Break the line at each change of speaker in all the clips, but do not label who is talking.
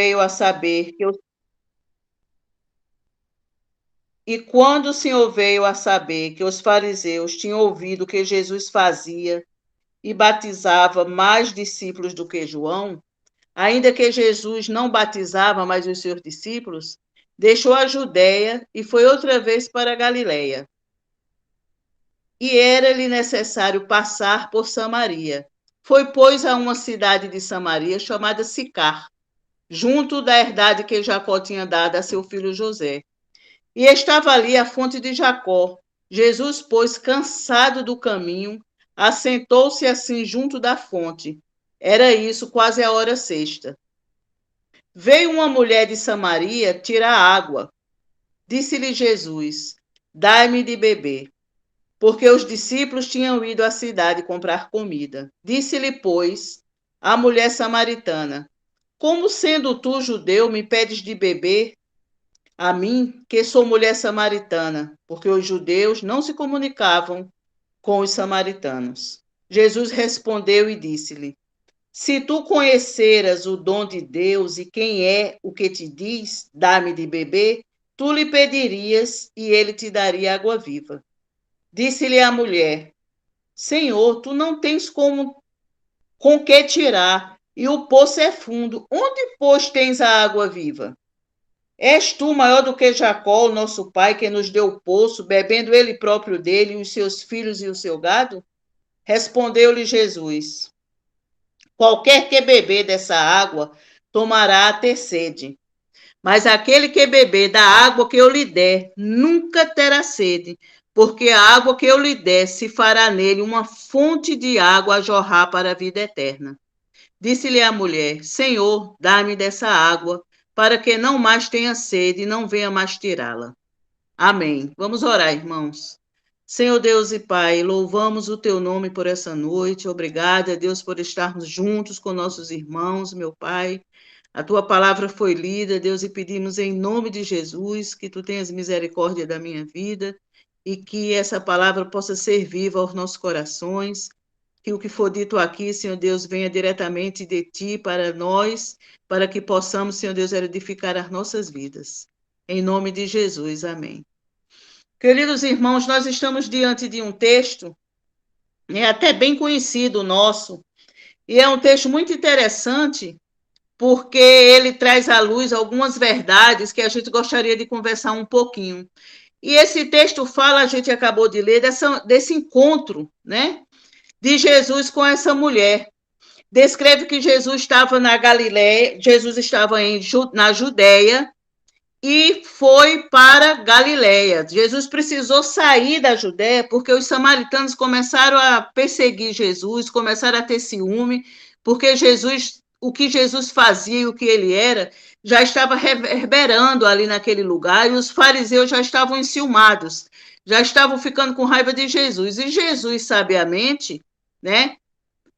veio a saber que E quando o Senhor veio a saber que os fariseus tinham ouvido que Jesus fazia e batizava mais discípulos do que João, ainda que Jesus não batizava mais os seus discípulos, deixou a Judéia e foi outra vez para a Galiléia. E era-lhe necessário passar por Samaria. Foi, pois, a uma cidade de Samaria chamada Sicar, junto da herdade que Jacó tinha dado a seu filho José. E estava ali a fonte de Jacó. Jesus, pois, cansado do caminho, assentou-se assim junto da fonte. Era isso, quase a hora sexta. Veio uma mulher de Samaria tirar água. Disse-lhe Jesus: Dai-me de beber, porque os discípulos tinham ido à cidade comprar comida. Disse-lhe, pois, a mulher samaritana: Como sendo tu judeu, me pedes de beber? A mim, que sou mulher samaritana, porque os judeus não se comunicavam com os samaritanos. Jesus respondeu e disse-lhe: Se tu conheceras o dom de Deus e quem é o que te diz, dá-me de beber, tu lhe pedirias e ele te daria água viva. Disse-lhe a mulher: Senhor, tu não tens com que tirar, e o poço é fundo. Onde, pois, tens a água viva? És tu maior do que Jacó, o nosso pai, que nos deu o poço, bebendo ele próprio dele, e os seus filhos e o seu gado? Respondeu-lhe Jesus: Qualquer que beber dessa água, tomará a ter sede. Mas aquele que beber da água que eu lhe der, nunca terá sede, porque a água que eu lhe der se fará nele uma fonte de água a jorrar para a vida eterna. Disse-lhe a mulher: Senhor, dá-me dessa água, para que não mais tenha sede e não venha mais tirá-la. Amém. Vamos orar, irmãos. Senhor Deus e Pai, louvamos o teu nome por essa noite. Obrigada, Deus, por estarmos juntos com nossos irmãos, meu Pai. A tua palavra foi lida, Deus, e pedimos em nome de Jesus que tu tenhas misericórdia da minha vida e que essa palavra possa ser viva aos nossos corações. Que o que for dito aqui, Senhor Deus, venha diretamente de ti para nós, para que possamos, Senhor Deus, edificar as nossas vidas. Em nome de Jesus, amém. Queridos irmãos, nós estamos diante de um texto, até bem conhecido nosso, e é um texto muito interessante, porque ele traz à luz algumas verdades que a gente gostaria de conversar um pouquinho. E esse texto fala, a gente acabou de ler, desse encontro, né, de Jesus com essa mulher. Descreve que Jesus estava na Galiléia, Jesus estava na Judéia, e foi para Galiléia. Jesus precisou sair da Judéia porque os samaritanos começaram a perseguir Jesus, começaram a ter ciúme, porque Jesus, o que Jesus fazia e o que ele era, já estava reverberando ali naquele lugar, e os fariseus já estavam enciumados, já estavam ficando com raiva de Jesus. E Jesus, sabiamente, né,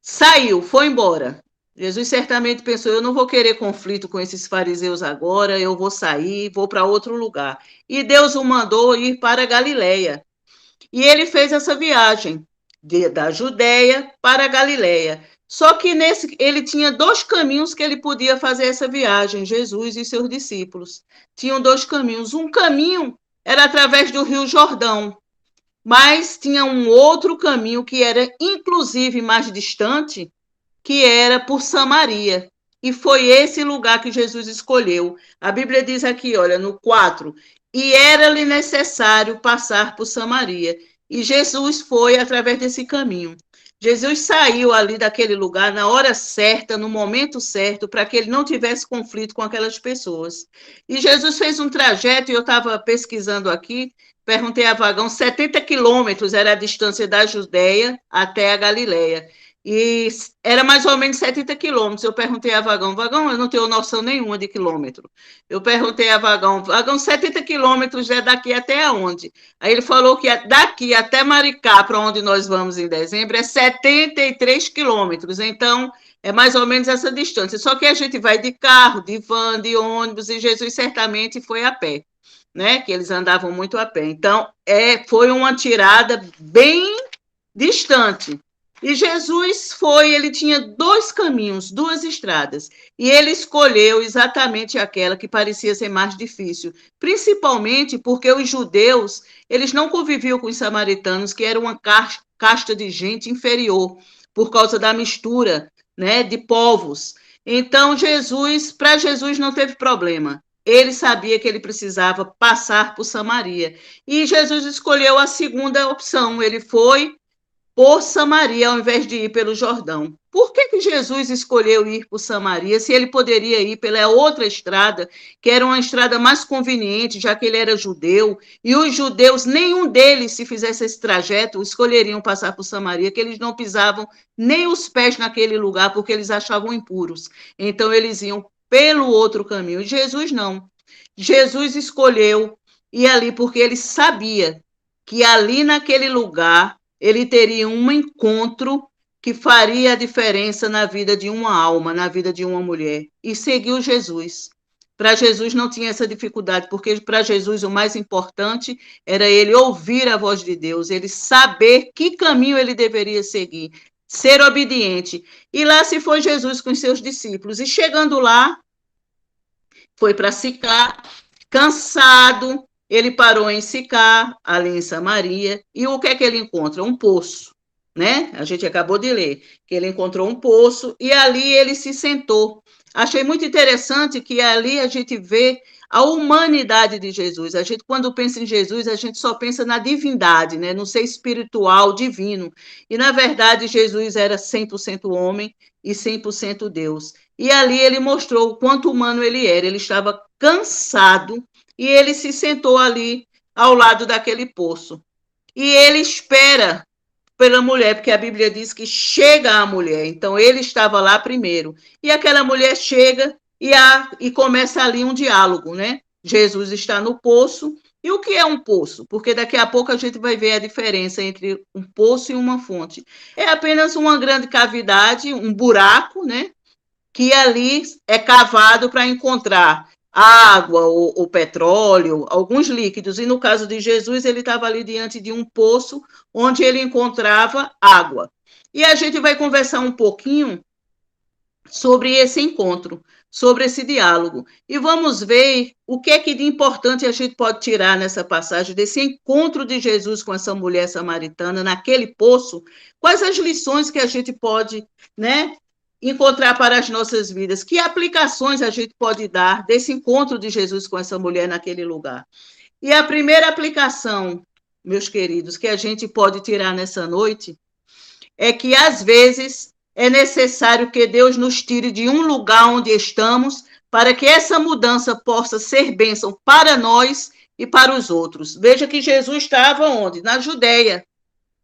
saiu, foi embora. Jesus certamente pensou: eu não vou querer conflito com esses fariseus agora, eu vou sair, vou para outro lugar. E Deus o mandou ir para Galiléia. E ele fez essa viagem da Judéia para a Galiléia. Só que ele tinha dois caminhos que ele podia fazer essa viagem, Jesus e seus discípulos. Tinham dois caminhos. Um caminho era através do Rio Jordão, mas tinha um outro caminho que era inclusive mais distante, que era por Samaria. E foi esse lugar que Jesus escolheu. A Bíblia diz aqui, olha, no 4, e era-lhe necessário passar por Samaria. E Jesus foi através desse caminho. Jesus saiu ali daquele lugar na hora certa, no momento certo, para que ele não tivesse conflito com aquelas pessoas. E Jesus fez um trajeto, e eu estava pesquisando aqui, perguntei a Vagão, 70 quilômetros era a distância da Judéia até a Galiléia. E era mais ou menos 70 quilômetros. Eu perguntei a Vagão, eu não tenho noção nenhuma de quilômetro. Eu perguntei a Vagão, 70 quilômetros é daqui até onde? Aí ele falou que daqui até Maricá, para onde nós vamos em dezembro, é 73 quilômetros. Então, é mais ou menos essa distância. Só que a gente vai de carro, de van, de ônibus, e Jesus certamente foi a pé, né? Que eles andavam muito a pé. Então, foi uma tirada bem distante. E Jesus ele tinha dois caminhos, duas estradas, e ele escolheu exatamente aquela que parecia ser mais difícil, principalmente porque os judeus, eles não conviviam com os samaritanos, que era uma casta de gente inferior, por causa da mistura, né, de povos. Então, para Jesus não teve problema. Ele sabia que ele precisava passar por Samaria. E Jesus escolheu a segunda opção. Ele foi por Samaria ao invés de ir pelo Jordão. Por que Jesus escolheu ir por Samaria se ele poderia ir pela outra estrada, que era uma estrada mais conveniente, já que ele era judeu, e os judeus, nenhum deles, se fizesse esse trajeto, escolheriam passar por Samaria, que eles não pisavam nem os pés naquele lugar, porque eles achavam impuros. Então, eles iam pelo outro caminho. E Jesus não. Jesus escolheu ir ali porque ele sabia que ali naquele lugar ele teria um encontro que faria a diferença na vida de uma alma, na vida de uma mulher. E seguiu Jesus. Para Jesus não tinha essa dificuldade, porque para Jesus o mais importante era ele ouvir a voz de Deus, ele saber que caminho ele deveria seguir, ser obediente. E lá se foi Jesus com os seus discípulos. E chegando lá, foi para Sicar, cansado, ele parou em Sicar, ali em Samaria, e o que é que ele encontra? Um poço, né? A gente acabou de ler, que ele encontrou um poço, e ali ele se sentou. Achei muito interessante que ali a gente vê a humanidade de Jesus. A gente, quando pensa em Jesus, a gente só pensa na divindade, né? No ser espiritual, divino. E, na verdade, Jesus era 100% homem e 100% Deus. E ali ele mostrou o quanto humano ele era. Ele estava cansado e ele se sentou ali ao lado daquele poço. E ele espera pela mulher, porque a Bíblia diz que chega a mulher. Então ele estava lá primeiro. E aquela mulher chega e começa ali um diálogo, né? Jesus está no poço. E o que é um poço? Porque daqui a pouco a gente vai ver a diferença entre um poço e uma fonte. É apenas uma grande cavidade, um buraco, né? Que ali é cavado para encontrar água, ou petróleo, alguns líquidos. E no caso de Jesus, ele estava ali diante de um poço onde ele encontrava água. E a gente vai conversar um pouquinho sobre esse encontro, sobre esse diálogo. E vamos ver o que é que de importante a gente pode tirar nessa passagem, desse encontro de Jesus com essa mulher samaritana, naquele poço, quais as lições que a gente pode, né, encontrar para as nossas vidas, que aplicações a gente pode dar desse encontro de Jesus com essa mulher naquele lugar. E a primeira aplicação, meus queridos, que a gente pode tirar nessa noite, é que às vezes é necessário que Deus nos tire de um lugar onde estamos para que essa mudança possa ser bênção para nós e para os outros. Veja que Jesus estava onde? Na Judéia,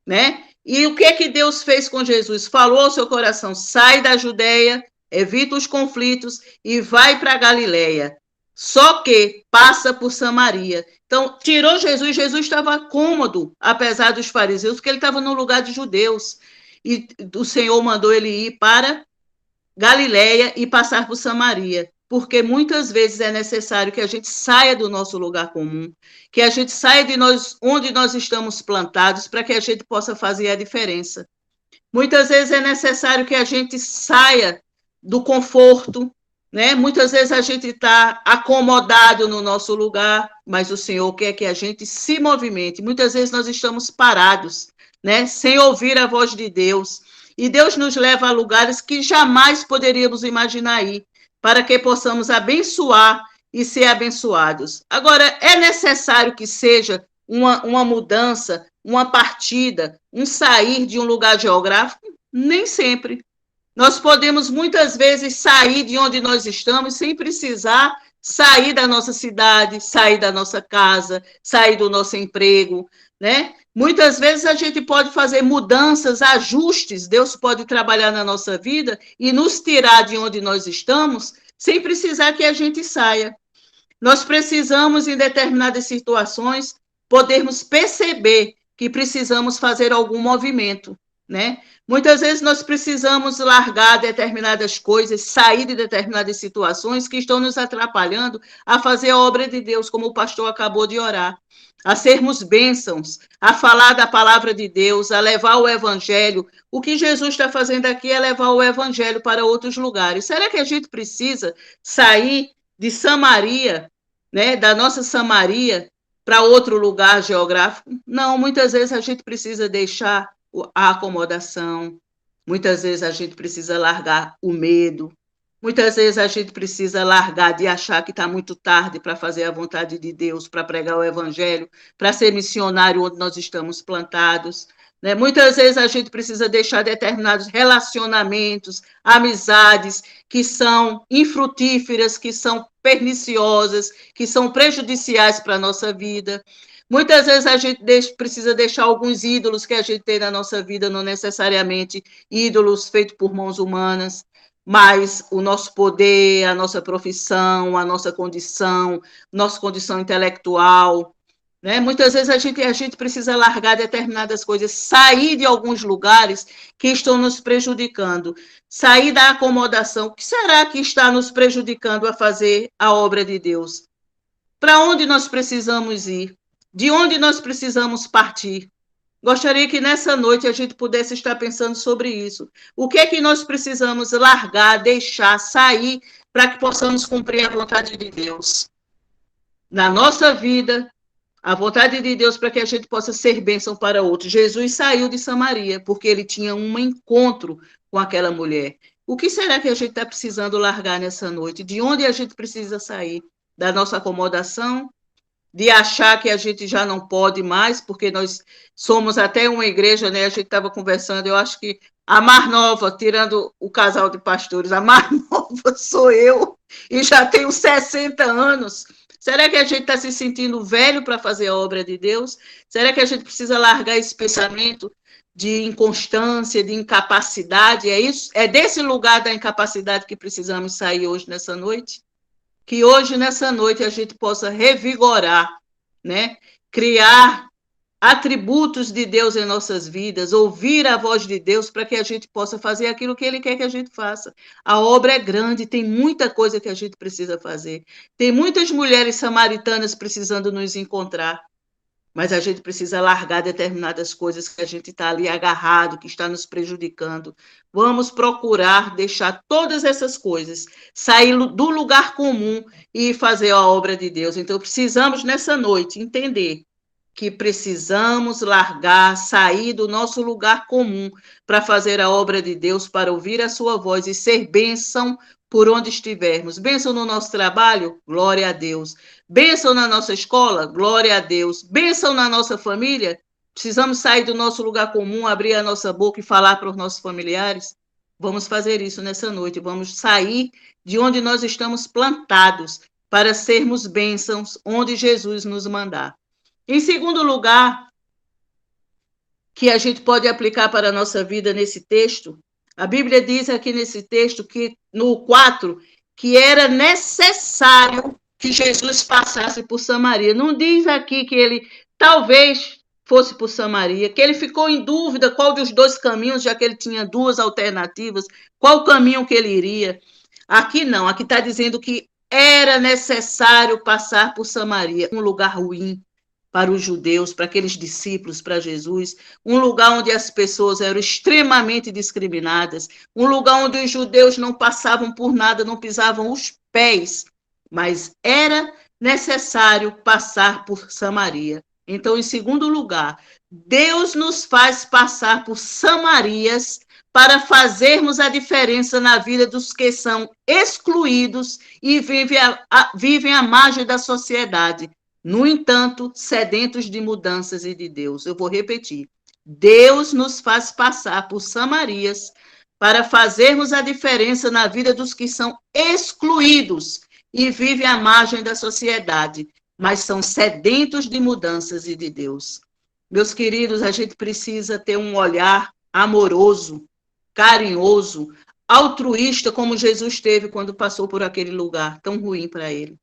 né? E o que é que Deus fez com Jesus? Falou ao seu coração: sai da Judéia, evita os conflitos e vai para a Galileia. Só que passa por Samaria. Então, tirou Jesus. Jesus estava cômodo, apesar dos fariseus, porque ele estava no lugar de judeus. E o Senhor mandou ele ir para Galileia e passar por Samaria, porque muitas vezes é necessário que a gente saia do nosso lugar comum, que a gente saia de nós, onde nós estamos plantados, para que a gente possa fazer a diferença. Muitas vezes é necessário que a gente saia do conforto, né? Muitas vezes a gente está acomodado no nosso lugar, mas o Senhor quer que a gente se movimente. Muitas vezes nós estamos parados, né? Sem ouvir a voz de Deus. E Deus nos leva a lugares que jamais poderíamos imaginar ir, para que possamos abençoar e ser abençoados. Agora, é necessário que seja uma mudança, uma partida, um sair de um lugar geográfico? Nem sempre. Nós podemos muitas vezes sair de onde nós estamos sem precisar sair da nossa cidade, sair da nossa casa, sair do nosso emprego, né? Muitas vezes a gente pode fazer mudanças, ajustes, Deus pode trabalhar na nossa vida e nos tirar de onde nós estamos sem precisar que a gente saia. Nós precisamos, em determinadas situações, podermos perceber que precisamos fazer algum movimento, né? Muitas vezes nós precisamos largar determinadas coisas, sair de determinadas situações que estão nos atrapalhando a fazer a obra de Deus, como o pastor acabou de orar, a sermos bênçãos, a falar da palavra de Deus, a levar o evangelho. O que Jesus está fazendo aqui é levar o evangelho para outros lugares. Será que a gente precisa sair de Samaria, né, da nossa Samaria, para outro lugar geográfico? Não, muitas vezes a gente precisa deixar a acomodação, muitas vezes a gente precisa largar o medo, muitas vezes a gente precisa largar de achar que está muito tarde para fazer a vontade de Deus, para pregar o evangelho, para ser missionário onde nós estamos plantados. Né? Muitas vezes a gente precisa deixar determinados relacionamentos, amizades que são infrutíferas, que são perniciosas, que são prejudiciais para a nossa vida. Muitas vezes a gente precisa deixar alguns ídolos que a gente tem na nossa vida, não necessariamente ídolos feitos por mãos humanas, mas o nosso poder, a nossa profissão, a nossa condição intelectual, né? Muitas vezes a gente precisa largar determinadas coisas, sair de alguns lugares que estão nos prejudicando, sair da acomodação. O que será que está nos prejudicando a fazer a obra de Deus? Para onde nós precisamos ir? De onde nós precisamos partir? Gostaria que nessa noite a gente pudesse estar pensando sobre isso. O que é que nós precisamos largar, deixar, sair, para que possamos cumprir a vontade de Deus na nossa vida, a vontade de Deus para que a gente possa ser bênção para outros. Jesus saiu de Samaria porque ele tinha um encontro com aquela mulher. O que será que a gente está precisando largar nessa noite? De onde a gente precisa sair? Da nossa acomodação? De achar que a gente já não pode mais, porque nós somos até uma igreja, né? A gente estava conversando, eu acho que a mais nova, tirando o casal de pastores, a mais nova sou eu, e já tenho 60 anos. Será que a gente está se sentindo velho para fazer a obra de Deus? Será que a gente precisa largar esse pensamento de inconstância, de incapacidade? É isso? É desse lugar da incapacidade que precisamos sair hoje, nessa noite? Que hoje, nessa noite, a gente possa revigorar, né? Criar atributos de Deus em nossas vidas, ouvir a voz de Deus para que a gente possa fazer aquilo que Ele quer que a gente faça. A obra é grande, tem muita coisa que a gente precisa fazer. Tem muitas mulheres samaritanas precisando nos encontrar. Mas a gente precisa largar determinadas coisas que a gente está ali agarrado, que está nos prejudicando. Vamos procurar deixar todas essas coisas, sair do lugar comum e fazer a obra de Deus. Então, precisamos, nessa noite, entender que precisamos largar, sair do nosso lugar comum para fazer a obra de Deus, para ouvir a sua voz e ser bênção por onde estivermos. Bênção no nosso trabalho? Glória a Deus. Bênção na nossa escola? Glória a Deus. Bênção na nossa família? Precisamos sair do nosso lugar comum, abrir a nossa boca e falar para os nossos familiares? Vamos fazer isso nessa noite. Vamos sair de onde nós estamos plantados para sermos bênçãos onde Jesus nos mandar. Em segundo lugar, que a gente pode aplicar para a nossa vida nesse texto, a Bíblia diz aqui nesse texto, que no 4, que era necessário que Jesus passasse por Samaria. Não diz aqui que ele talvez fosse por Samaria, que ele ficou em dúvida qual dos dois caminhos, já que ele tinha duas alternativas, qual caminho que ele iria. Aqui não, aqui está dizendo que era necessário passar por Samaria, um lugar ruim para os judeus, para aqueles discípulos, para Jesus, um lugar onde as pessoas eram extremamente discriminadas, um lugar onde os judeus não passavam por nada, não pisavam os pés, mas era necessário passar por Samaria. Então, em segundo lugar, Deus nos faz passar por Samarias para fazermos a diferença na vida dos que são excluídos e vivem à margem da sociedade. No entanto, sedentos de mudanças e de Deus. Eu vou repetir. Deus nos faz passar por Samarias para fazermos a diferença na vida dos que são excluídos e vivem à margem da sociedade, mas são sedentos de mudanças e de Deus. Meus queridos, a gente precisa ter um olhar amoroso, carinhoso, altruísta, como Jesus teve quando passou por aquele lugar tão ruim para ele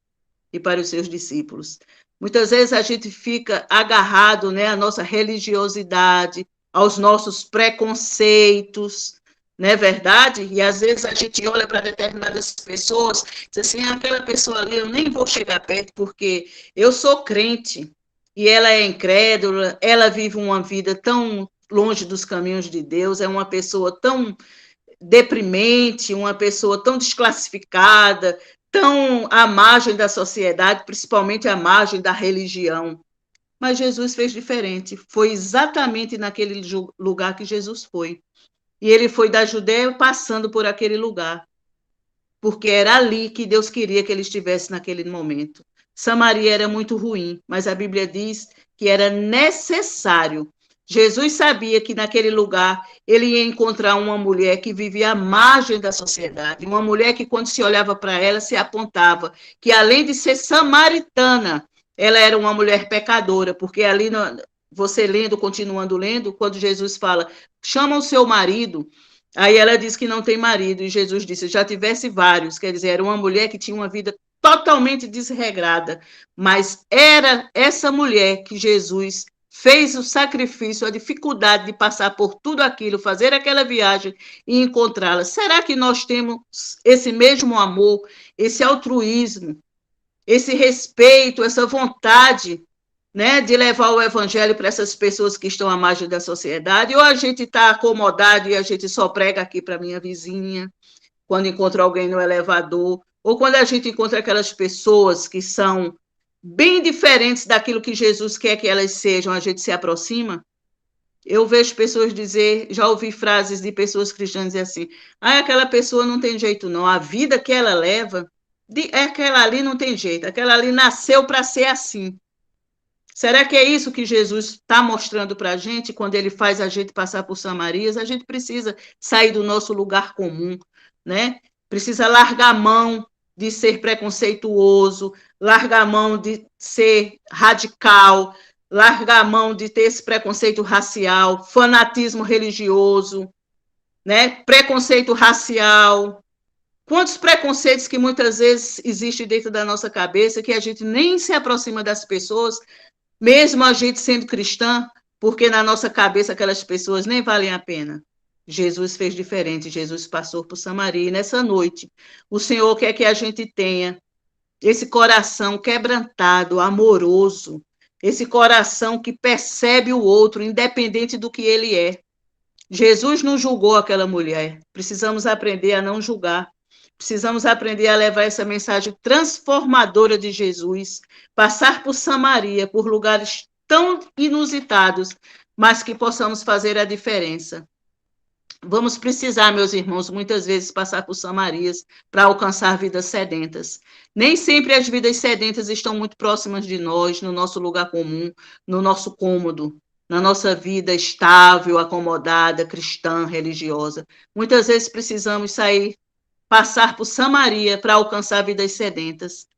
e para os seus discípulos. Muitas vezes a gente fica agarrado, né, à nossa religiosidade, aos nossos preconceitos, não é verdade? E às vezes a gente olha para determinadas pessoas e diz assim, aquela pessoa ali eu nem vou chegar perto porque eu sou crente e ela é incrédula, ela vive uma vida tão longe dos caminhos de Deus, é uma pessoa tão deprimente, uma pessoa tão desclassificada, tão à margem da sociedade, principalmente à margem da religião. Mas Jesus fez diferente. Foi exatamente naquele lugar que Jesus foi. E ele foi da Judéia passando por aquele lugar, porque era ali que Deus queria que ele estivesse naquele momento. Samaria era muito ruim, mas a Bíblia diz que era necessário. Jesus sabia que naquele lugar ele ia encontrar uma mulher que vivia à margem da sociedade, uma mulher que, quando se olhava para ela, se apontava que, além de ser samaritana, ela era uma mulher pecadora, porque ali, você lendo, continuando lendo, quando Jesus fala, chama o seu marido, aí ela diz que não tem marido, e Jesus disse, já tivesse vários, quer dizer, era uma mulher que tinha uma vida totalmente desregrada, mas era essa mulher que Jesus fez o sacrifício, a dificuldade de passar por tudo aquilo, fazer aquela viagem e encontrá-la. Será que nós temos esse mesmo amor, esse altruísmo, esse respeito, essa vontade, né, de levar o evangelho para essas pessoas que estão à margem da sociedade? Ou a gente está acomodado e a gente só prega aqui para minha vizinha, quando encontra alguém no elevador, ou quando a gente encontra aquelas pessoas que são bem diferentes daquilo que Jesus quer que elas sejam, a gente se aproxima? Eu vejo pessoas dizer, já ouvi frases de pessoas cristãs dizer assim, aquela pessoa não tem jeito não, a vida que ela leva, aquela ali não tem jeito, aquela ali nasceu para ser assim. Será que é isso que Jesus está mostrando para a gente quando ele faz a gente passar por Samarias? A gente precisa sair do nosso lugar comum, né? Precisa largar a mão de ser preconceituoso, largar a mão de ser radical, largar a mão de ter esse preconceito racial, fanatismo religioso, né? Preconceito racial. Quantos preconceitos que muitas vezes existem dentro da nossa cabeça que a gente nem se aproxima das pessoas, mesmo a gente sendo cristã, porque na nossa cabeça aquelas pessoas nem valem a pena. Jesus fez diferente, Jesus passou por Samaria, e nessa noite o Senhor quer que a gente tenha esse coração quebrantado, amoroso, esse coração que percebe o outro, independente do que ele é. Jesus não julgou aquela mulher, precisamos aprender a não julgar. Precisamos aprender a levar essa mensagem transformadora de Jesus, passar por Samaria, por lugares tão inusitados, mas que possamos fazer a diferença. Vamos precisar, meus irmãos, muitas vezes passar por Samarias para alcançar vidas sedentas. Nem sempre as vidas sedentas estão muito próximas de nós, no nosso lugar comum, no nosso cômodo, na nossa vida estável, acomodada, cristã, religiosa. Muitas vezes precisamos sair, passar por Samaria para alcançar vidas sedentas.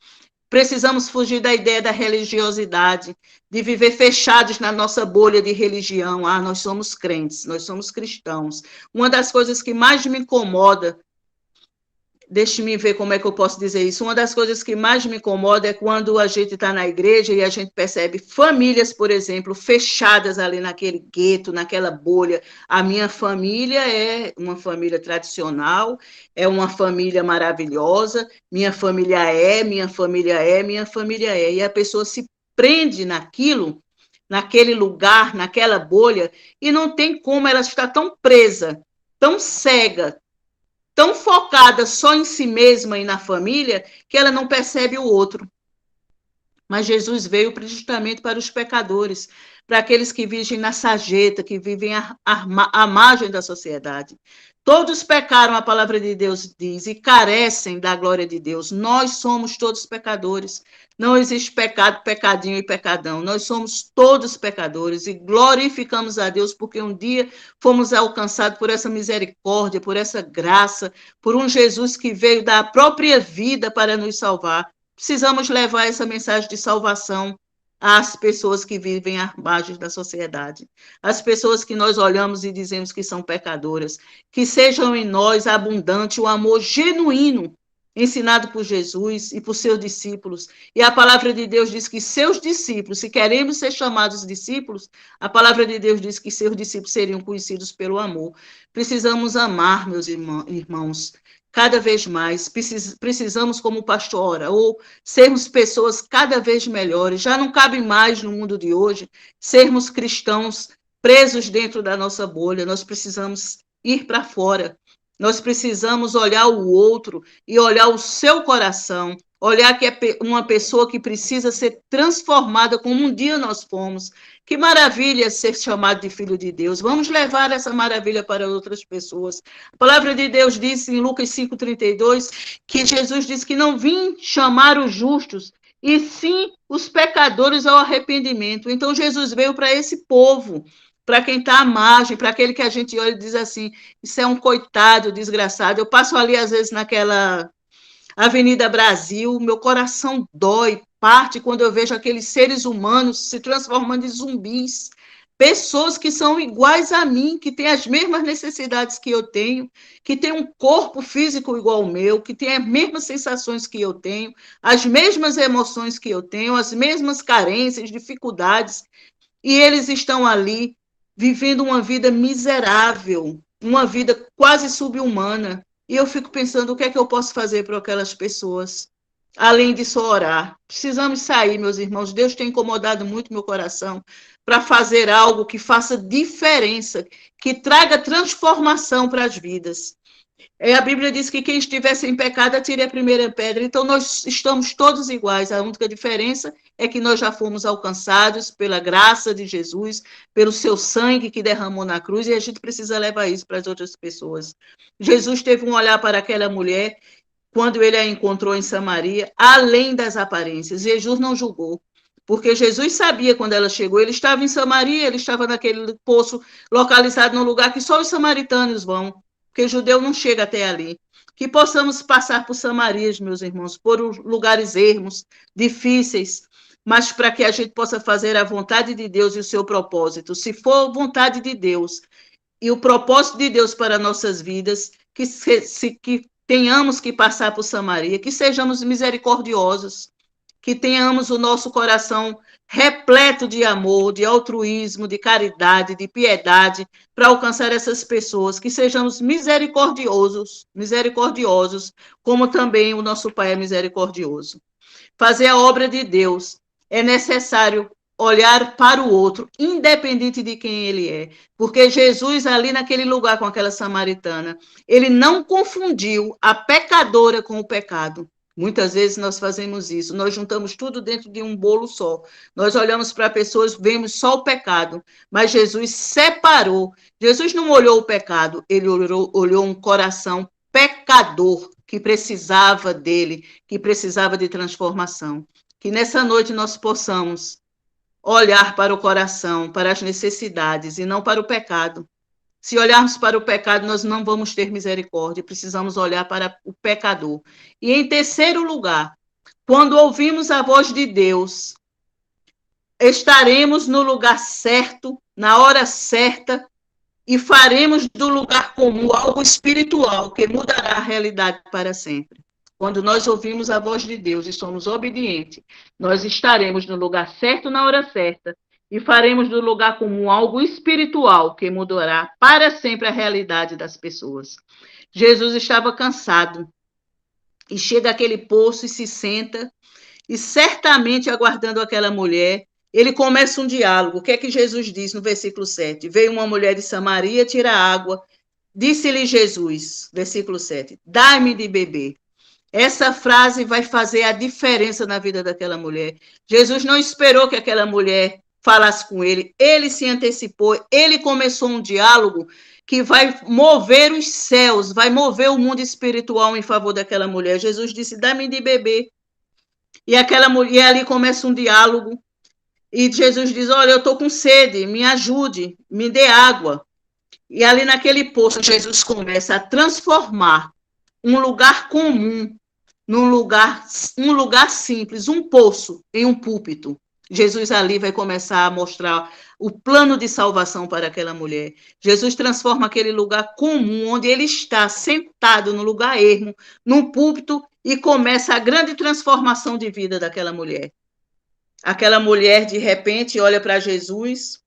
Precisamos fugir da ideia da religiosidade, de viver fechados na nossa bolha de religião. Nós somos crentes, nós somos cristãos. Uma das coisas que mais me incomoda, deixe-me ver como é que eu posso dizer isso, uma das coisas que mais me incomoda é quando a gente está na igreja e a gente percebe famílias, por exemplo, fechadas ali naquele gueto, naquela bolha. A minha família é uma família tradicional, é uma família maravilhosa, minha família é, minha família é, minha família é. E a pessoa se prende naquilo, naquele lugar, naquela bolha, e não tem como ela estar tão presa, tão cega, tão focada só em si mesma e na família, que ela não percebe o outro. Mas Jesus veio justamente para os pecadores, para aqueles que vivem na sarjeta, que vivem à margem da sociedade. Todos pecaram, a palavra de Deus diz, e carecem da glória de Deus. Nós somos todos pecadores. Não existe pecado, pecadinho e pecadão. Nós somos todos pecadores e glorificamos a Deus porque um dia fomos alcançados por essa misericórdia, por essa graça, por um Jesus que veio dar a própria vida para nos salvar. Precisamos levar essa mensagem de salvação às pessoas que vivem à margem da sociedade, às pessoas que nós olhamos e dizemos que são pecadoras, que sejam em nós abundante o amor genuíno ensinado por Jesus e por seus discípulos. E a palavra de Deus diz que seus discípulos, se queremos ser chamados discípulos, a palavra de Deus diz que seus discípulos seriam conhecidos pelo amor. Precisamos amar, meus irmãos, cada vez mais. Precisamos, como o pastor ora, ou sermos pessoas cada vez melhores. Já não cabe mais no mundo de hoje sermos cristãos presos dentro da nossa bolha. Nós precisamos ir para fora. Nós precisamos olhar o outro e olhar o seu coração, olhar que é uma pessoa que precisa ser transformada como um dia nós fomos. Que maravilha ser chamado de filho de Deus. Vamos levar essa maravilha para outras pessoas. A palavra de Deus diz em Lucas 5,32 que Jesus disse que não vim chamar os justos, e sim os pecadores ao arrependimento. Então Jesus veio para esse povo, para quem está à margem, para aquele que a gente olha e diz assim, isso é um coitado, desgraçado. Eu passo ali, às vezes, naquela Avenida Brasil, meu coração dói, parte quando eu vejo aqueles seres humanos se transformando em zumbis, pessoas que são iguais a mim, que têm as mesmas necessidades que eu tenho, que têm um corpo físico igual ao meu, que têm as mesmas sensações que eu tenho, as mesmas emoções que eu tenho, as mesmas carências, dificuldades, e eles estão ali vivendo uma vida miserável, uma vida quase subhumana. E eu fico pensando, o que é que eu posso fazer para aquelas pessoas? Além de só orar. Precisamos sair, meus irmãos. Deus tem incomodado muito meu coração para fazer algo que faça diferença, que traga transformação para as vidas. A Bíblia diz que quem estiver sem pecado atire a primeira pedra. Então, nós estamos todos iguais. A única diferença é que nós já fomos alcançados pela graça de Jesus, pelo seu sangue que derramou na cruz, e a gente precisa levar isso para as outras pessoas. Jesus teve um olhar para aquela mulher, quando ele a encontrou em Samaria, além das aparências. Jesus não julgou, porque Jesus sabia quando ela chegou. Ele estava em Samaria, ele estava naquele poço localizado num lugar que só os samaritanos vão, porque judeu não chega até ali. Que possamos passar por Samarias, meus irmãos, por lugares ermos, difíceis, mas para que a gente possa fazer a vontade de Deus e o seu propósito. Se for vontade de Deus e o propósito de Deus para nossas vidas, que tenhamos que passar por Samaria, que sejamos misericordiosos, que tenhamos o nosso coração repleto de amor, de altruísmo, de caridade, de piedade, para alcançar essas pessoas, que sejamos misericordiosos, como também o nosso Pai é misericordioso. Fazer a obra de Deus é necessário olhar para o outro, independente de quem ele é, porque Jesus ali naquele lugar com aquela samaritana, ele não confundiu a pecadora com o pecado. Muitas vezes nós fazemos isso, nós juntamos tudo dentro de um bolo só. Nós olhamos para pessoas, vemos só o pecado, mas Jesus separou. Jesus não olhou o pecado, ele olhou um coração pecador que precisava dele, que precisava de transformação. Que nessa noite nós possamos olhar para o coração, para as necessidades e não para o pecado. Se olharmos para o pecado, nós não vamos ter misericórdia, precisamos olhar para o pecador. E em terceiro lugar, quando ouvimos a voz de Deus, estaremos no lugar certo, na hora certa, e faremos do lugar comum algo espiritual que mudará a realidade para sempre. Quando nós ouvimos a voz de Deus e somos obedientes, nós estaremos no lugar certo, na hora certa, e faremos do lugar comum algo espiritual que mudará para sempre a realidade das pessoas. Jesus estava cansado e chega àquele poço e se senta, e certamente aguardando aquela mulher, ele começa um diálogo. O que é que Jesus diz no versículo 7? Veio uma mulher de Samaria tirar água, disse-lhe Jesus, versículo 7, dai-me de beber. Essa frase vai fazer a diferença na vida daquela mulher. Jesus não esperou que aquela mulher falasse com ele, ele se antecipou, ele começou um diálogo que vai mover os céus, vai mover o mundo espiritual em favor daquela mulher. Jesus disse, dá-me de beber. E aquela mulher ali começa um diálogo, e Jesus diz, olha, eu estou com sede, me ajude, me dê água. E ali naquele poço, Jesus começa a transformar um lugar comum num lugar, um lugar simples, um poço em um púlpito. Jesus ali vai começar a mostrar o plano de salvação para aquela mulher. Jesus transforma aquele lugar comum, onde ele está sentado no lugar ermo, num púlpito, e começa a grande transformação de vida daquela mulher. Aquela mulher, de repente, olha para Jesus,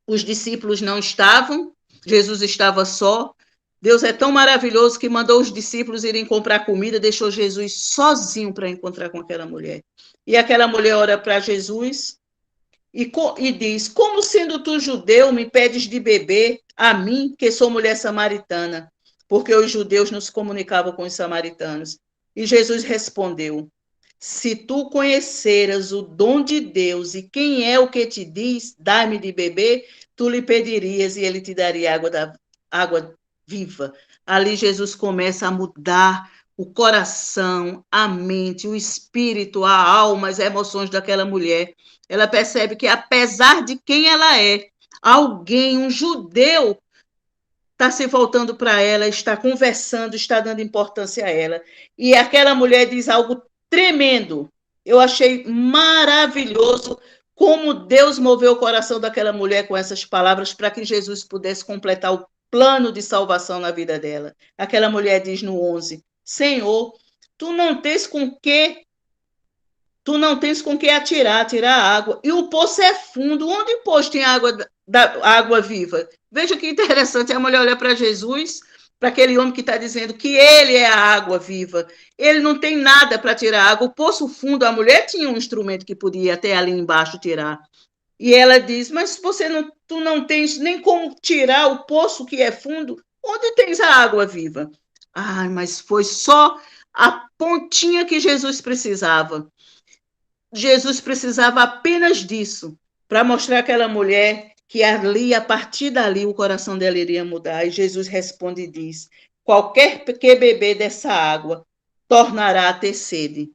os discípulos não estavam, Jesus estava só. Deus é tão maravilhoso que mandou os discípulos irem comprar comida, deixou Jesus sozinho para encontrar com aquela mulher. E aquela mulher olha para Jesus e diz: como sendo tu judeu, me pedes de beber a mim, que sou mulher samaritana? Porque os judeus não se comunicavam com os samaritanos. E Jesus respondeu: se tu conheceras o dom de Deus e quem é o que te diz, dá-me de beber, tu lhe pedirias e ele te daria água viva. Ali Jesus começa a mudar o coração, a mente, o espírito, a alma, as emoções daquela mulher. Ela percebe que, apesar de quem ela é, alguém, um judeu, está se voltando para ela, está conversando, está dando importância a ela. E aquela mulher diz algo tremendo. Eu achei maravilhoso como Deus moveu o coração daquela mulher com essas palavras para que Jesus pudesse completar o plano de salvação na vida dela. Aquela mulher diz no 11: Senhor, tu não tens com que tirar a água, e o poço é fundo. Onde, pois, tem água viva? Veja que interessante, a mulher olha para Jesus, para aquele homem que está dizendo que ele é a água viva. Ele não tem nada para tirar água. O poço fundo, a mulher tinha um instrumento que podia até ali embaixo tirar. E ela diz: mas tu não tens nem como tirar o poço que é fundo? Onde tens a água viva? Ai, mas foi só a pontinha que Jesus precisava. Jesus precisava apenas disso para mostrar àquela mulher que ali, a partir dali, o coração dela iria mudar. E Jesus responde e diz: qualquer que beber dessa água tornará a ter sede,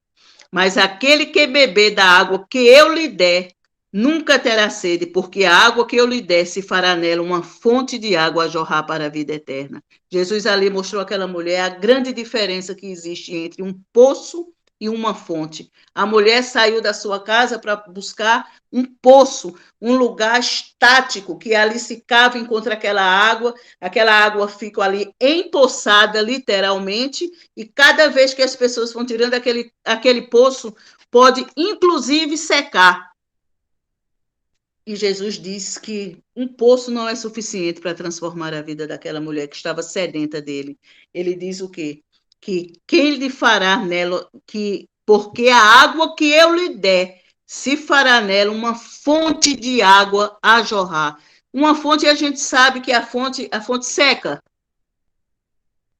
mas aquele que beber da água que eu lhe der nunca terá sede, porque a água que eu lhe der se fará nela uma fonte de água a jorrar para a vida eterna. Jesus ali mostrou àquela mulher a grande diferença que existe entre um poço e uma fonte. A mulher saiu da sua casa para buscar um poço, um lugar estático, que ali se cava, encontra aquela água fica ali empoçada, literalmente, e cada vez que as pessoas vão tirando aquele poço, pode inclusive secar. E Jesus disse que um poço não é suficiente para transformar a vida daquela mulher que estava sedenta dele. Ele diz o quê? Que quem lhe fará nela, porque a água que eu lhe der, se fará nela uma fonte de água a jorrar. Uma fonte, a gente sabe que a fonte seca.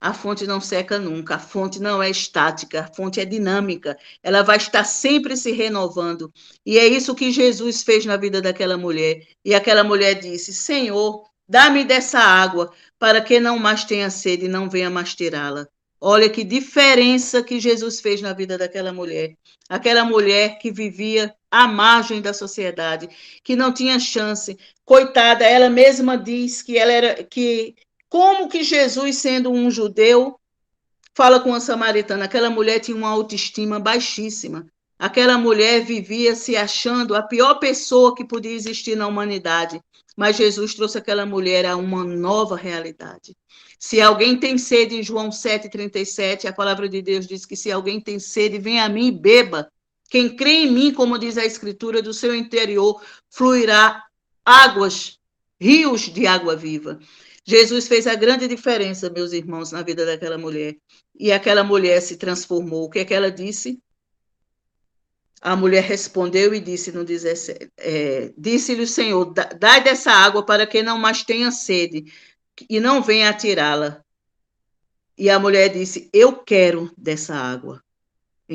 A fonte não seca nunca, a fonte não é estática, a fonte é dinâmica, ela vai estar sempre se renovando. E é isso que Jesus fez na vida daquela mulher. E aquela mulher disse: Senhor, dá-me dessa água, para que não mais tenha sede e não venha mais tirá-la. Olha que diferença que Jesus fez na vida daquela mulher. Aquela mulher que vivia à margem da sociedade, que não tinha chance. Coitada, ela mesma diz que ela era como que Jesus, sendo um judeu, fala com a samaritana? Aquela mulher tinha uma autoestima baixíssima. Aquela mulher vivia se achando a pior pessoa que podia existir na humanidade. Mas Jesus trouxe aquela mulher a uma nova realidade. Se alguém tem sede, em João 7,37, a palavra de Deus diz que se alguém tem sede, vem a mim e beba. Quem crê em mim, como diz a Escritura, do seu interior fluirá águas, rios de água viva. Jesus fez a grande diferença, meus irmãos, na vida daquela mulher. E aquela mulher se transformou. O que é que ela disse? A mulher respondeu e disse no 17, disse-lhe o Senhor: dai dessa água para que não mais tenha sede e não venha a tirá-la. E a mulher disse: eu quero dessa água.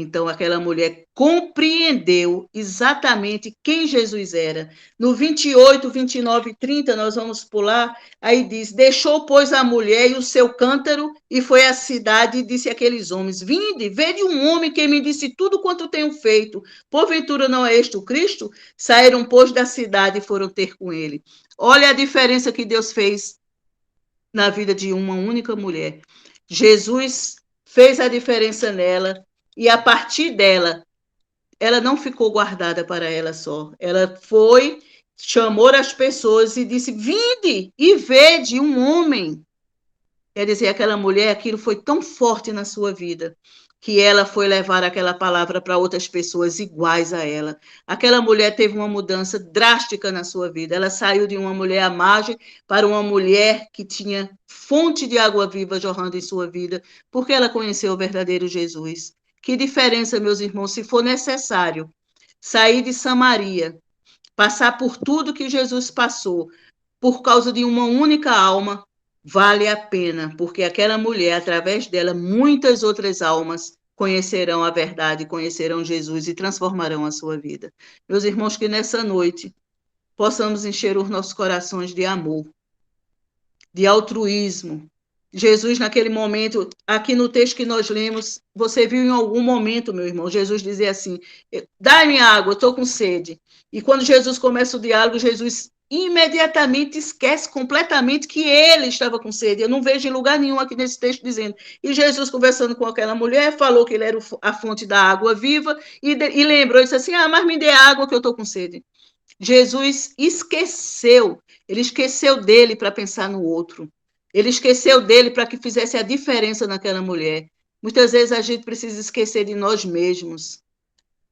Então, aquela mulher compreendeu exatamente quem Jesus era. No 28, 29 e 30, nós vamos pular, aí diz: deixou, pois, a mulher e o seu cântaro, e foi à cidade e disse àqueles homens: vinde, vede um homem que me disse tudo quanto tenho feito. Porventura não é este o Cristo? Saíram, pois, da cidade e foram ter com ele. Olha a diferença que Deus fez na vida de uma única mulher. Jesus fez a diferença nela, e a partir dela, ela não ficou guardada para ela só. Ela foi, chamou as pessoas e disse: vinde e vede um homem. Quer dizer, aquela mulher, aquilo foi tão forte na sua vida. que ela foi levar aquela palavra para outras pessoas iguais a ela. Aquela mulher teve uma mudança drástica na sua vida. Ela saiu de uma mulher à margem para uma mulher que tinha fonte de água viva jorrando em sua vida, porque ela conheceu o verdadeiro Jesus. Que diferença, meus irmãos, se for necessário sair de Samaria, passar por tudo que Jesus passou, por causa de uma única alma, vale a pena, porque aquela mulher, através dela, muitas outras almas conhecerão a verdade, conhecerão Jesus e transformarão a sua vida. Meus irmãos, que nessa noite possamos encher os nossos corações de amor, de altruísmo. Jesus, naquele momento, aqui no texto que nós lemos, você viu em algum momento, meu irmão, Jesus dizia assim: dai-me água, eu estou com sede. E quando Jesus começa o diálogo, Jesus imediatamente esquece completamente que ele estava com sede. Eu não vejo em lugar nenhum aqui nesse texto dizendo. E Jesus, conversando com aquela mulher, falou que ele era a fonte da água viva e lembrou, disse assim: mas me dê água que eu estou com sede. Jesus esqueceu, ele esqueceu dele para pensar no outro. Ele esqueceu dele para que fizesse a diferença naquela mulher. Muitas vezes a gente precisa esquecer de nós mesmos,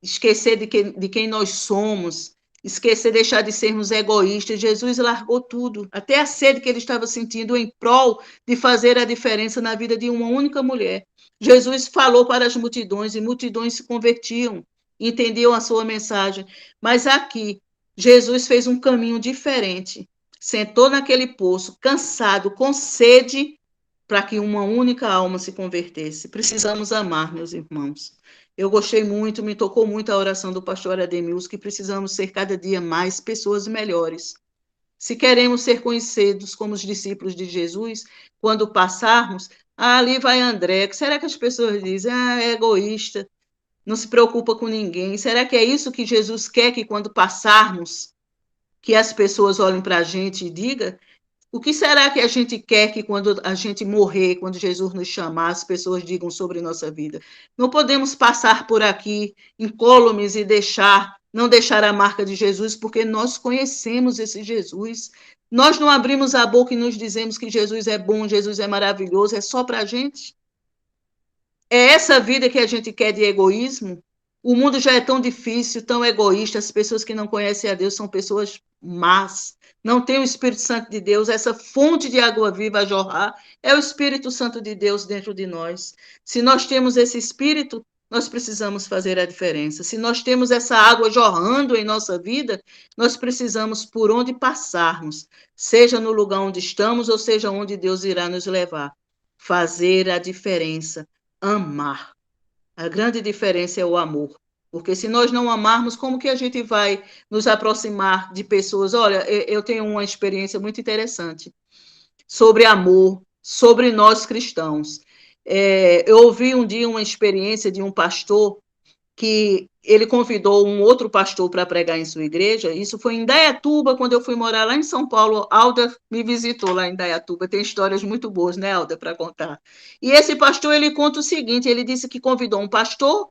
esquecer de quem nós somos, esquecer, deixar de sermos egoístas. Jesus largou tudo, até a sede que ele estava sentindo em prol de fazer a diferença na vida de uma única mulher. Jesus falou para as multidões e multidões se convertiam, entendiam a sua mensagem. Mas aqui, Jesus fez um caminho diferente. Sentou naquele poço, cansado, com sede, para que uma única alma se convertesse. Precisamos amar, meus irmãos. Eu gostei muito, me tocou muito a oração do pastor Ademilson, que precisamos ser cada dia mais pessoas melhores. Se queremos ser conhecidos como os discípulos de Jesus, quando passarmos, ali vai André. Será que as pessoas dizem, é egoísta, não se preocupa com ninguém? Será que é isso que Jesus quer que quando passarmos, que as pessoas olhem para a gente e digam? O que será que a gente quer que quando a gente morrer, quando Jesus nos chamar, as pessoas digam sobre nossa vida? Não podemos passar por aqui incólumes e não deixar a marca de Jesus, porque nós conhecemos esse Jesus. Nós não abrimos a boca e nos dizemos que Jesus é bom, Jesus é maravilhoso, é só para a gente. É essa vida que a gente quer de egoísmo? O mundo já é tão difícil, tão egoísta. As pessoas que não conhecem a Deus são pessoas más. Não tem o Espírito Santo de Deus, essa fonte de água viva a jorrar, é o Espírito Santo de Deus dentro de nós. Se nós temos esse Espírito, nós precisamos fazer a diferença. Se nós temos essa água jorrando em nossa vida, nós precisamos, por onde passarmos, seja no lugar onde estamos ou seja onde Deus irá nos levar, fazer a diferença, amar. A grande diferença é o amor. Porque se nós não amarmos, como que a gente vai nos aproximar de pessoas? Olha, eu tenho uma experiência muito interessante sobre amor, sobre nós cristãos. Eu ouvi um dia uma experiência de um pastor que ele convidou um outro pastor para pregar em sua igreja. Isso foi em Indaiatuba, quando eu fui morar lá em São Paulo. Alda me visitou lá em Indaiatuba. Tem histórias muito boas, né, Alda, para contar. E esse pastor, ele conta o seguinte, ele disse que convidou um pastor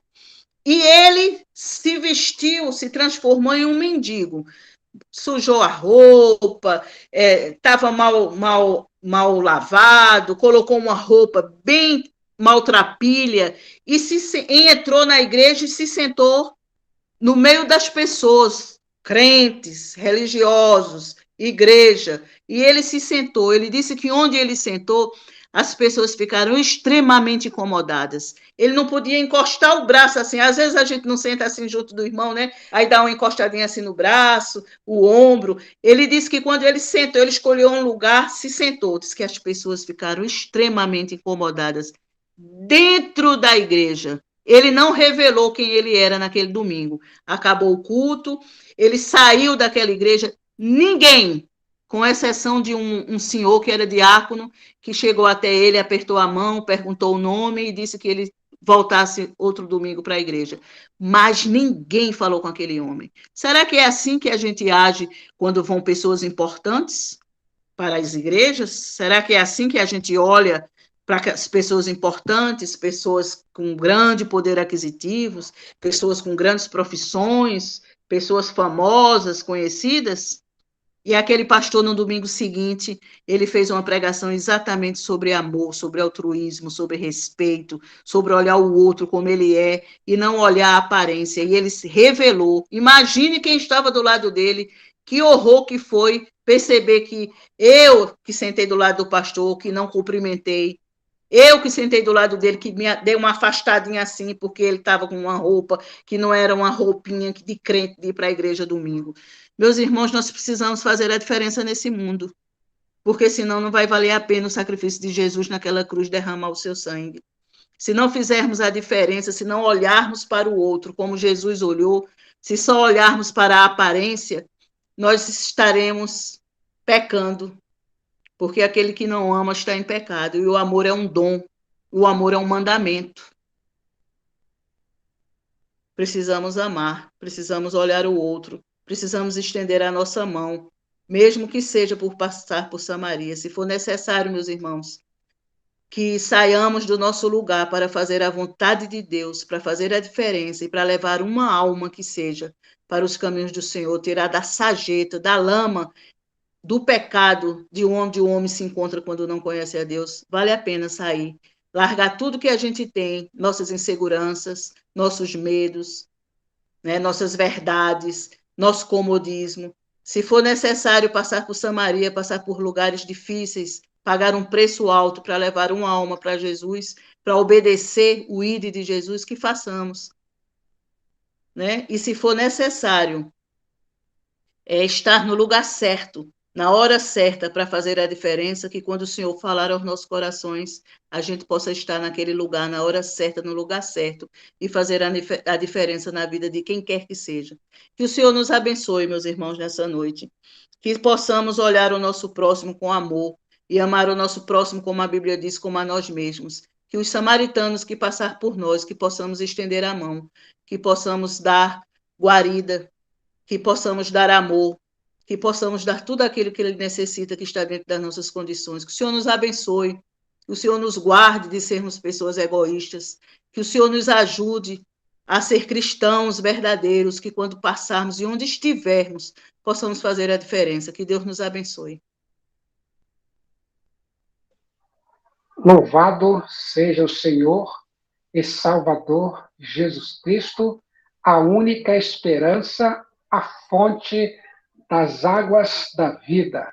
e ele se vestiu, se transformou em um mendigo. Sujou a roupa, estava mal lavado, colocou uma roupa bem maltrapilha e entrou na igreja e se sentou no meio das pessoas, crentes, religiosos, igreja. E ele se sentou, ele disse que onde ele sentou, as pessoas ficaram extremamente incomodadas. Ele não podia encostar o braço assim. Às vezes a gente não senta assim junto do irmão, né? Aí dá uma encostadinha assim no braço, o ombro. Ele disse que quando ele sentou, ele escolheu um lugar, se sentou. Diz que as pessoas ficaram extremamente incomodadas dentro da igreja. Ele não revelou quem ele era naquele domingo. Acabou o culto, ele saiu daquela igreja. Ninguém, com exceção de um senhor que era diácono, que chegou até ele, apertou a mão, perguntou o nome e disse que ele voltasse outro domingo para a igreja. Mas ninguém falou com aquele homem. Será que é assim que a gente age quando vão pessoas importantes para as igrejas? Será que é assim que a gente olha para as pessoas importantes, pessoas com grande poder aquisitivo, pessoas com grandes profissões, pessoas famosas, conhecidas? E aquele pastor, no domingo seguinte, ele fez uma pregação exatamente sobre amor, sobre altruísmo, sobre respeito, sobre olhar o outro como ele é e não olhar a aparência. E ele se revelou. Imagine quem estava do lado dele, que horror que foi perceber que eu, que sentei do lado do pastor, que não cumprimentei, eu que sentei do lado dele, que me dei uma afastadinha assim, porque ele estava com uma roupa que não era uma roupinha de crente de ir para a igreja domingo. Meus irmãos, nós precisamos fazer a diferença nesse mundo, porque senão não vai valer a pena o sacrifício de Jesus naquela cruz derramar o seu sangue. Se não fizermos a diferença, se não olharmos para o outro como Jesus olhou, se só olharmos para a aparência, nós estaremos pecando, porque aquele que não ama está em pecado, e o amor é um dom, o amor é um mandamento. Precisamos amar, precisamos olhar o outro, precisamos estender a nossa mão, mesmo que seja por passar por Samaria. Se for necessário, meus irmãos, que saiamos do nosso lugar para fazer a vontade de Deus, para fazer a diferença e para levar uma alma que seja para os caminhos do Senhor, tirar da sarjeta, da lama, do pecado de onde o homem se encontra quando não conhece a Deus, vale a pena sair, largar tudo que a gente tem, nossas inseguranças, nossos medos, né, nossas verdades, nosso comodismo. Se for necessário passar por Samaria, passar por lugares difíceis, pagar um preço alto para levar uma alma para Jesus, para obedecer o ID de Jesus, que façamos. Né? E se for necessário estar no lugar certo, na hora certa, para fazer a diferença, que quando o Senhor falar aos nossos corações, a gente possa estar naquele lugar, na hora certa, no lugar certo, e fazer a diferença na vida de quem quer que seja. Que o Senhor nos abençoe, meus irmãos, nessa noite. Que possamos olhar o nosso próximo com amor e amar o nosso próximo, como a Bíblia diz, como a nós mesmos. Que os samaritanos que passar por nós, que possamos estender a mão, que possamos dar guarida, que possamos dar amor, que possamos dar tudo aquilo que ele necessita, que está dentro das nossas condições. Que o Senhor nos abençoe, que o Senhor nos guarde de sermos pessoas egoístas, que o Senhor nos ajude a ser cristãos verdadeiros, que quando passarmos e onde estivermos, possamos fazer a diferença. Que Deus nos abençoe.
Louvado seja o Senhor e Salvador Jesus Cristo, a única esperança, a fonte das águas da vida.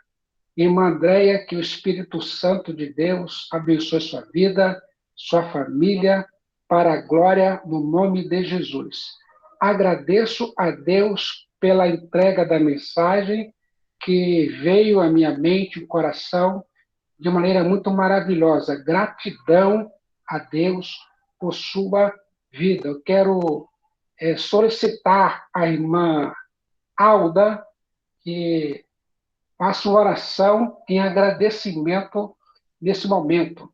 Irmã Andréia, que o Espírito Santo de Deus abençoe sua vida, sua família, para a glória no nome de Jesus. Agradeço a Deus pela entrega da mensagem que veio à minha mente e coração de maneira muito maravilhosa. Gratidão a Deus por sua vida. Eu quero solicitar à irmã Alda que faça uma oração em agradecimento nesse momento.